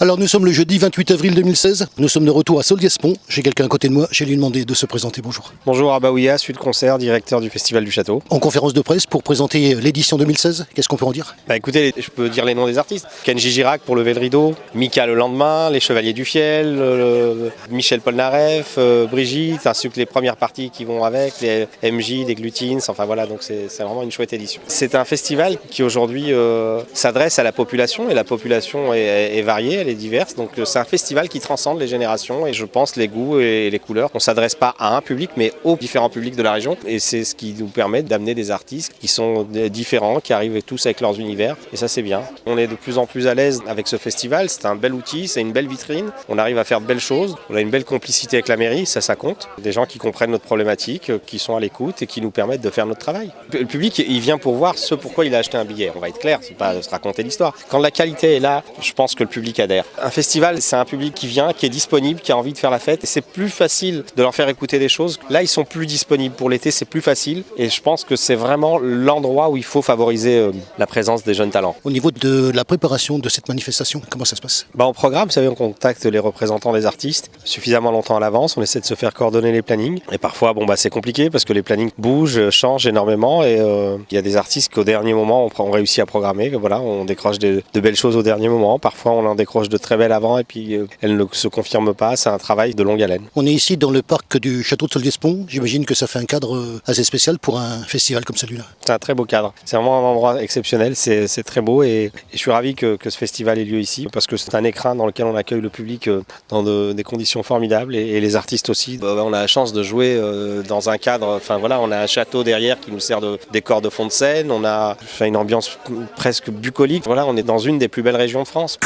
Alors nous sommes le jeudi 28 avril 2016, nous sommes de retour à Solliès-Pont. J'ai quelqu'un à côté de moi, je vais lui demander de se présenter. Bonjour. Bonjour, Abaouia, suite concert, directeur du Festival du Château. En conférence de presse pour présenter l'édition 2016, qu'est-ce qu'on peut en dire? Écoutez, je peux dire les noms des artistes. Kenji Girac pour Lever le rideau, Mika le lendemain, Les Chevaliers du Fiel, Michel Polnareff, Brigitte, ainsi que les premières parties qui vont avec, les MJ, des Glutines, enfin voilà, donc c'est vraiment une chouette édition. C'est un festival qui aujourd'hui s'adresse à la population, et la population est variée, elle est diverse, donc c'est un festival qui transcende les générations et je pense les goûts et les couleurs. On ne s'adresse pas à un public mais aux différents publics de la région, et c'est ce qui nous permet d'amener des artistes qui sont différents, qui arrivent tous avec leurs univers, et ça c'est bien. On est de plus en plus à l'aise avec ce festival, c'est un bel outil, c'est une belle vitrine, on arrive à faire de belles choses, on a une belle complicité avec la mairie, ça compte, des gens qui comprennent notre problématique, qui sont à l'écoute et qui nous permettent de faire notre travail. Le public il vient pour voir ce pourquoi il a acheté un billet, on va être clair, c'est pas de se raconter l'histoire. Quand la qualité est là, je pense que le public adhère. Un festival, c'est un public qui vient, qui est disponible, qui a envie de faire la fête, et c'est plus facile de leur faire écouter des choses. Là, ils sont plus disponibles pour l'été, c'est plus facile, et je pense que c'est vraiment l'endroit où il faut favoriser la présence des jeunes talents. Au niveau de la préparation de cette manifestation, comment ça se passe? Au programme, vous savez, on contacte les représentants des artistes suffisamment longtemps à l'avance, on essaie de se faire coordonner les plannings, et parfois, c'est compliqué parce que les plannings bougent, changent énormément, et il y a des artistes qu'au dernier moment, on réussit à programmer, voilà, on décroche de belles choses au dernier moment, parfois on en décroche de très belles avant, et puis elles ne se confirment pas, c'est un travail de longue haleine. On est ici dans le parc du château de Solliès-Pont, j'imagine que ça fait un cadre assez spécial pour un festival comme celui-là. C'est un très beau cadre, c'est vraiment un endroit exceptionnel, c'est très beau, et je suis ravi que ce festival ait lieu ici, parce que c'est un écrin dans lequel on accueille le public dans des conditions formidables, et les artistes aussi. On a la chance de jouer dans un cadre, on a un château derrière qui nous sert de décor de fond de scène, on a une ambiance presque bucolique, on est dans une des plus belles régions de France.